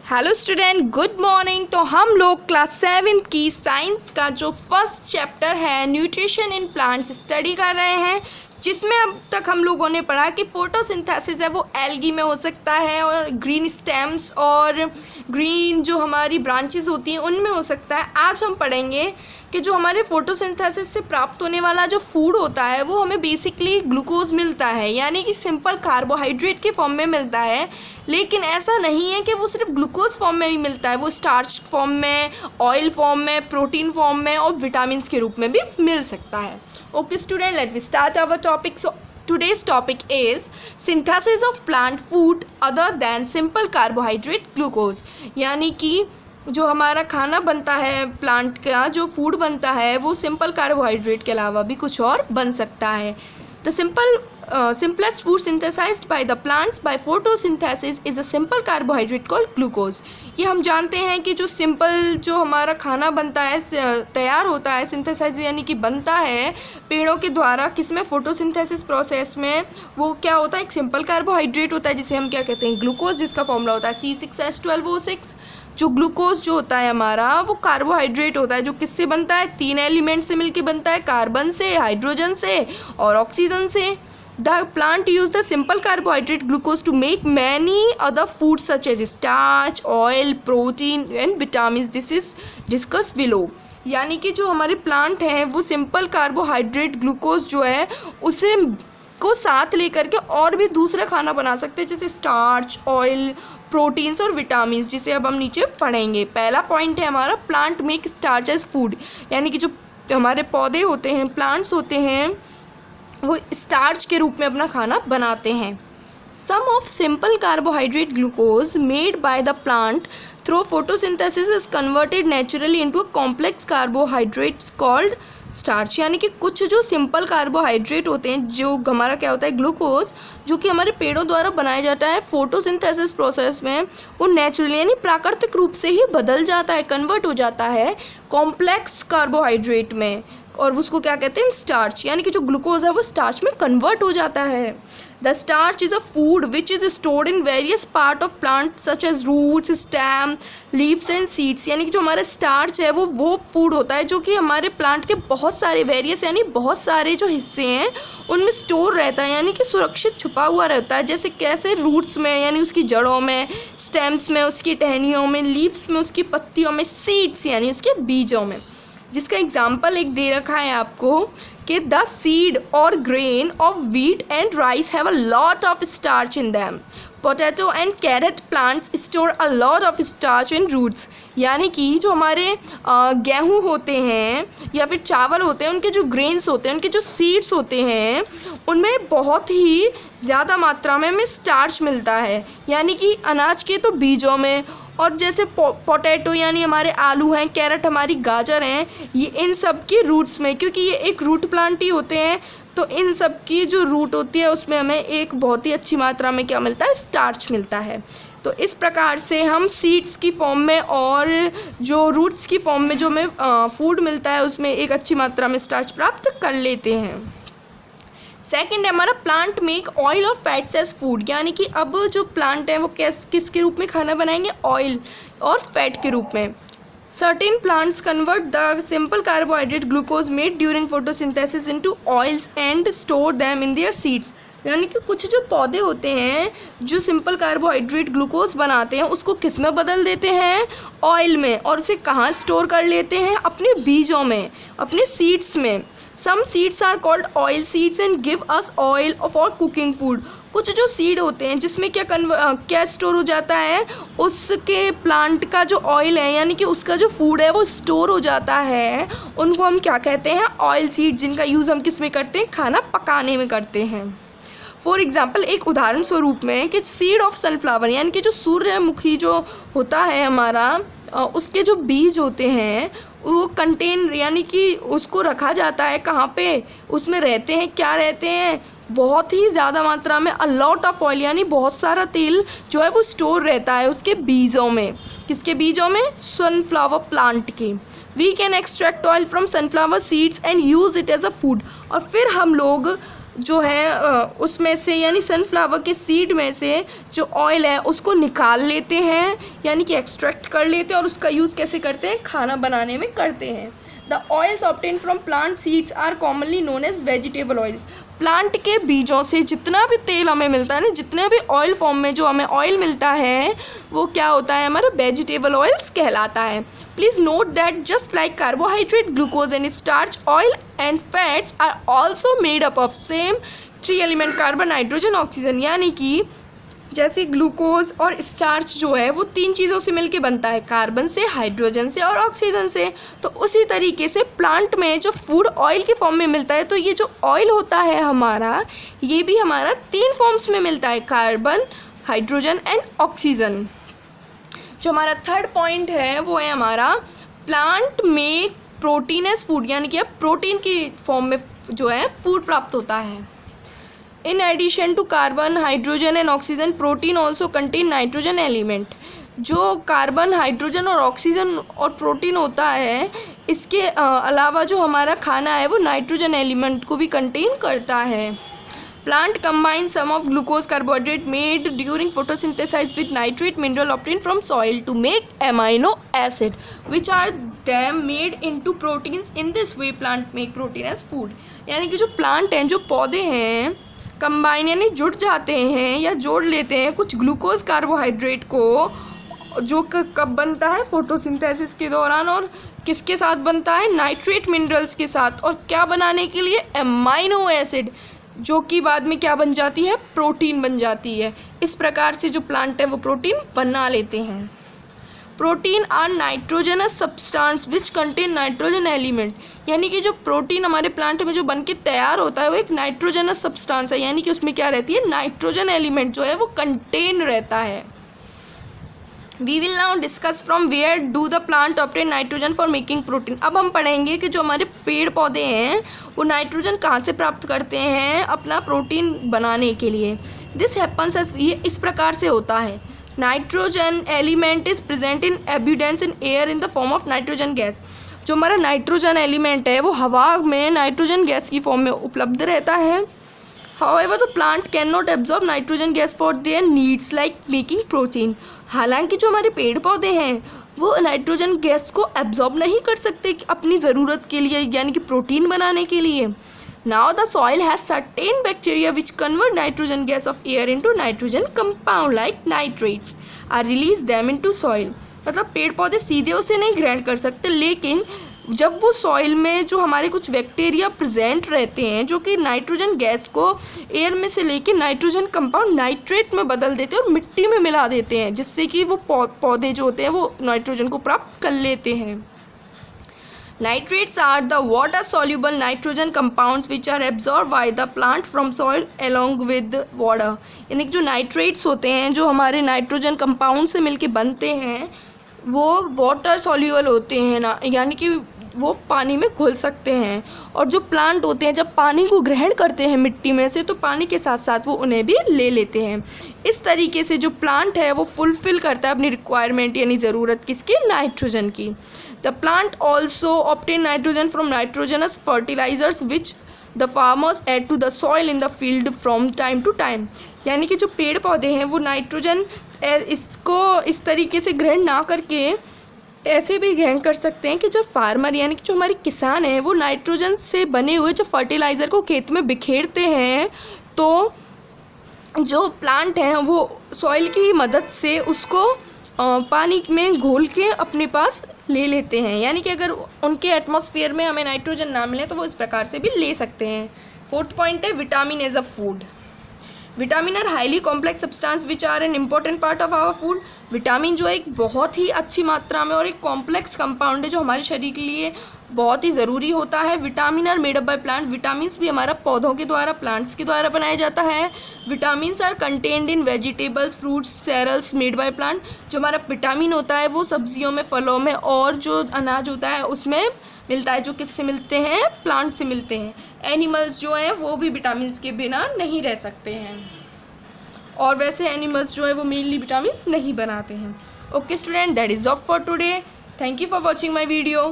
Hello student, good morning. तो हम लोग क्लास 7 की साइंस का जो फर्स्ट चैप्टर है न्यूट्रिशन इन प्लांट्स स्टडी कर रहे हैं, जिसमें अब तक हम लोगों ने पढ़ा कि फोटोसिंथेसिस है वो एल्गी में हो सकता है और ग्रीन स्टेम्स और ग्रीन जो हमारी ब्रांचेस होती हैं उनमें हो सकता है। आज हम पढ़ेंगे कि जो हमारे फोटोसिंथेसिस से प्राप्त होने वाला जो फूड होता है वो हमें बेसिकली ग्लूकोज मिलता है, यानी कि सिंपल कार्बोहाइड्रेट के फॉर्म में मिलता है। लेकिन ऐसा नहीं है कि वो सिर्फ ग्लूकोज फॉर्म में ही मिलता है, वो स्टार्च फॉर्म में, ऑयल फॉर्म में, प्रोटीन फॉर्म में और विटामिन के रूप में भी मिल सकता है। Okay student, let we start our topic. So today's topic is synthesis of plant food other than simple carbohydrate glucose, यानी कि जो हमारा खाना बनता है प्लांट का, जो फूड बनता है वो सिंपल कार्बोहाइड्रेट के अलावा भी कुछ और बन सकता है। The simplest food synthesized by the plants by photosynthesis is a simple carbohydrate called glucose। ये हम जानते हैं कि जो सिंपल जो हमारा खाना बनता है, तैयार होता है, सिंथेसाइज यानी कि बनता है पेड़ों के द्वारा, किसमें, फोटोसिंथेसिस प्रोसेस में, वो क्या होता है, एक सिंपल कार्बोहाइड्रेट होता है जिसे हम क्या कहते हैं, ग्लूकोज, जिसका फॉर्मूला होता है C6H12O6। जो ग्लूकोज जो होता है हमारा वो कार्बोहाइड्रेट होता है जो किससे बनता है, 3 एलिमेंट से मिलके बनता है, कार्बन से, हाइड्रोजन से और ऑक्सीजन से। The plant use the simple carbohydrate glucose to make many other foods such as starch, oil, protein and vitamins. This is discussed below। यानी कि जो हमारे प्लांट हैं वो सिंपल कार्बोहाइड्रेट ग्लूकोज जो है उसे को साथ लेकर के और भी दूसरा खाना बना सकते हैं, जैसे स्टार्च, ऑयल, प्रोटीन्स और विटामिन्स, जिसे अब हम नीचे पढ़ेंगे। पहला पॉइंट है हमारा plant make starch as food, यानी कि जो हमारे पौधे होते हैं, प्लांट्स होते हैं, वो स्टार्च के रूप में अपना खाना बनाते हैं। Some of simple carbohydrate glucose made by the plant through photosynthesis is converted naturally into a complex carbohydrate called starch, यानी कि कुछ जो सिंपल कार्बोहाइड्रेट होते हैं, जो हमारा क्या होता है ग्लूकोज, जो कि हमारे पेड़ों द्वारा बनाया जाता है फोटोसिंथेसिस प्रोसेस में, वो नेचुरली यानी प्राकृतिक रूप से ही बदल जाता है, कन्वर्ट हो जाता है कॉम्प्लेक्स कार्बोहाइड्रेट में, और उसको क्या कहते हैं, स्टार्च, यानी कि जो ग्लूकोज है वो स्टार्च में कन्वर्ट हो जाता है। The starch is a food which is stored in various part of plant such as roots, stem, leaves and seeds, यानी कि जो हमारा स्टार्च है वो फूड होता है जो कि हमारे प्लांट के बहुत सारे वेरियस यानी बहुत सारे जो हिस्से हैं उनमें स्टोर रहता है, यानी कि सुरक्षित छुपा हुआ रहता है। जैसे कैसे, रूट्स में यानी उसकी जड़ों में, स्टेम्स में उसकी टहनियों में, लीव्स में उसकी पत्तियों में, सीड्स यानी उसके बीजों में। जिसका एग्जाम्पल एक दे रखा है आपको कि द सीड और grain of wheat and rice have a lot of starch in them. Potato and carrot plants store a lot of starch in roots, यानी कि जो हमारे गेहूँ होते हैं या फिर चावल होते हैं, उनके जो ग्रेन्स होते हैं, उनके जो सीड्स होते हैं, उनमें बहुत ही ज़्यादा मात्रा में हमें स्टार्च मिलता है, यानी कि अनाज के तो बीजों में। और जैसे पोटैटो यानी हमारे आलू हैं, कैरेट हमारी गाजर हैं, ये इन सब की रूट्स में, क्योंकि ये एक रूट प्लांट ही होते हैं, तो इन सब की जो रूट होती है उसमें हमें एक बहुत ही अच्छी मात्रा में क्या मिलता है, स्टार्च मिलता है। तो इस प्रकार से हम सीड्स की फॉर्म में और जो रूट्स की फॉर्म में जो हमें फूड मिलता है उसमें एक अच्छी मात्रा में स्टार्च प्राप्त कर लेते हैं। सेकेंड है हमारा प्लांट मेक ऑयल और फैट्स एज फूड, यानी कि अब जो प्लांट है वो किसके रूप में खाना बनाएंगे, ऑयल और फैट के रूप में। Certain plants convert the simple carbohydrate glucose made during photosynthesis into oils and store them in their seeds, यानी कि कुछ जो पौधे होते हैं जो सिंपल कार्बोहाइड्रेट ग्लूकोज बनाते हैं उसको किस में बदल देते हैं, ऑयल में, और उसे कहाँ स्टोर कर लेते हैं, अपने बीजों में, अपने सीड्स में। Some seeds are called oil seeds and give us oil for cooking food. कुछ जो सीड होते हैं जिसमें क्या स्टोर हो जाता है, उसके प्लांट का जो ऑयल है यानी कि उसका जो फूड है वो स्टोर हो जाता है, उनको हम क्या कहते हैं, ऑयल सीड, जिनका यूज़ हम किस में करते हैं, खाना पकाने में करते हैं। फॉर एग्जाम्पल, एक उदाहरण स्वरूप में कि सीड ऑफ सनफ्लावर, यानी कि जो सूर्यमुखी जो होता है हमारा, उसके जो बीज होते हैं वो कंटेन, यानी कि उसको रखा जाता है कहाँ पे, उसमें रहते हैं, क्या रहते हैं, बहुत ही ज़्यादा मात्रा में अ लॉट ऑफ ऑयल, यानी बहुत सारा तेल जो है वो स्टोर रहता है उसके बीजों में। किसके बीजों में, सनफ्लावर प्लांट के। We can extract oil from sunflower seeds and use it as a food, और फिर हम लोग जो है उसमें से यानी सनफ्लावर के सीड में से जो ऑयल है उसको निकाल लेते हैं, यानी कि एक्सट्रैक्ट कर लेते हैं, और उसका यूज़ कैसे करते हैं, खाना बनाने में करते हैं। The oils obtain from plant seeds are commonly known as vegetable oils. Plant के बीजों से जितना भी तेल हमें मिलता है ना, जितने भी ऑयल फॉर्म में जो हमें ऑयल मिलता है वो क्या होता है, हमारा वेजिटेबल ऑयल्स कहलाता है। Please note that just like carbohydrate, glucose and starch, oil and fats are also made up of same 3 element carbon, nitrogen, oxygen. यानी कि जैसे ग्लूकोज और स्टार्च जो है वो 3 चीज़ों से मिलके बनता है, कार्बन से, हाइड्रोजन से और ऑक्सीजन से। तो उसी तरीके से प्लांट में जो फूड ऑयल के फॉर्म में मिलता है, तो ये जो ऑयल होता है हमारा, ये भी हमारा 3 फॉर्म्स में मिलता है, कार्बन, हाइड्रोजन एंड ऑक्सीजन। जो हमारा थर्ड पॉइंट है वो है हमारा प्लांट में प्रोटीन एज फूड, यानी कि अब प्रोटीन की फॉर्म में जो है फूड प्राप्त होता है। In addition to carbon, hydrogen and oxygen, protein also contain nitrogen element। जो कार्बन, हाइड्रोजन और ऑक्सीजन और प्रोटीन होता है, इसके अलावा जो हमारा खाना है वो नाइट्रोजन एलिमेंट को भी कंटेन करता है। Plant combine some of glucose carbohydrate made during photosynthesis with nitrate mineral obtain from soil to make amino acid which are them made into proteins. In this way plant make protein as food. यानी कि जो plant हैं, जो पौधे हैं, combine यानी जुड़ जाते हैं या जोड़ लेते हैं कुछ ग्लूकोज कार्बोहाइड्रेट को, जो कब बनता है, फोटोसिंथेसिस के दौरान, और किसके साथ बनता है, नाइट्रेट मिनरल्स के साथ, और क्या बनाने के लिए, एमाइनो एसिड, जो कि बाद में क्या बन जाती है, प्रोटीन बन जाती है। इस प्रकार से जो प्लांट है वो प्रोटीन बना लेते हैं। Protein are nitrogenous substance which contain nitrogen element. यानी कि जो प्रोटीन हमारे प्लांट में जो बन के तैयार होता है वो एक नाइट्रोजनस सब्सटेंस है, यानी कि उसमें क्या रहती है, नाइट्रोजन एलिमेंट जो है वो कंटेन रहता है। We will now discuss from where do the plant obtain nitrogen for making protein. अब हम पढ़ेंगे कि जो हमारे पेड़ पौधे हैं वो नाइट्रोजन कहाँ से प्राप्त करते हैं अपना प्रोटीन बनाने के लिए। दिस हैपन्स एज, ये इस प्रकार से होता है। Nitrogen element is present in abundance in air in the form of nitrogen gas. जो हमारा नाइट्रोजन एलिमेंट है वो हवा में नाइट्रोजन गैस की फॉर्म में उपलब्ध रहता है। However, the plant cannot absorb nitrogen gas for their needs like making protein। हालांकि जो हमारे पेड़ पौधे हैं वो नाइट्रोजन गैस को एब्जॉर्ब नहीं कर सकते अपनी ज़रूरत के लिए, यानी कि प्रोटीन बनाने के लिए। Now the soil has certain bacteria which convert nitrogen gas of air into nitrogen compound like nitrates are released them into soil। मतलब पेड़ पौधे सीधे उसे नहीं ग्रहण कर सकते, लेकिन जब वो सॉइल में जो हमारे कुछ बैक्टीरिया प्रेजेंट रहते हैं जो कि नाइट्रोजन गैस को एयर में से लेके नाइट्रोजन कंपाउंड नाइट्रेट में बदल देते हैं और मिट्टी में मिला देते हैं, जिससे कि वो पौधे जो होते हैं वो नाइट्रोजन को प्राप्त कर लेते हैं। Nitrates are the water soluble nitrogen compounds which are absorbed by the plant from soil along with water। यानी कि जो नाइट्रेट्स होते हैं जो हमारे नाइट्रोजन कंपाउंड से मिलके बनते हैं वो वाटर सॉल्यूबल होते हैं ना, यानी कि वो पानी में घुल सकते हैं। और जो प्लांट होते हैं जब पानी को ग्रहण करते हैं मिट्टी में से तो पानी के साथ साथ वो उन्हें भी ले लेते हैं। इस तरीके से जो प्लांट है वो फुलफ़िल करता है अपनी रिक्वायरमेंट यानी ज़रूरत किसकी, नाइट्रोजन की। The plant also obtain nitrogen from nitrogenous fertilizers which the farmers add to the soil in the field from time to time. यानी कि जो पेड़ पौधे हैं वो नाइट्रोजन इसको इस तरीके से ग्रहण ना करके ऐसे भी ग्रहण कर सकते हैं कि जो फार्मर यानी कि जो हमारे किसान हैं वो नाइट्रोजन से बने हुए जो फर्टिलाइज़र को खेत में बिखेरते हैं, तो जो प्लांट हैं वो सॉइल की मदद से उसको पानी में घोल के अपने पास ले लेते हैं। यानी कि अगर उनके एटमॉस्फेयर में हमें नाइट्रोजन ना मिले तो वो इस प्रकार से भी ले सकते हैं। फोर्थ पॉइंट है vitamin as a food. Vitamin are highly complex substance which are an important part of our food. Vitamin जो एक बहुत ही अच्छी मात्रा में और एक कॉम्प्लेक्स कंपाउंड है जो हमारे शरीर के लिए बहुत ही ज़रूरी होता है। Vitamin are made up by plant. Vitamins भी हमारा पौधों के द्वारा, प्लांट्स के द्वारा बनाया जाता है। Vitamins are contained in vegetables, fruits, cereals made by plant. जो हमारा विटामिन होता है वो सब्जियों में, फलों में और जो अनाज होता है उसमें मिलता है, जो किससे मिलते हैं, प्लांट से मिलते हैं। एनिमल्स जो हैं वो भी विटामिन्स के बिना नहीं रह सकते हैं, और वैसे एनिमल्स जो है वो मेनली विटामिन्स नहीं बनाते हैं। Okay student, that is all for today. Thank you for watching my video.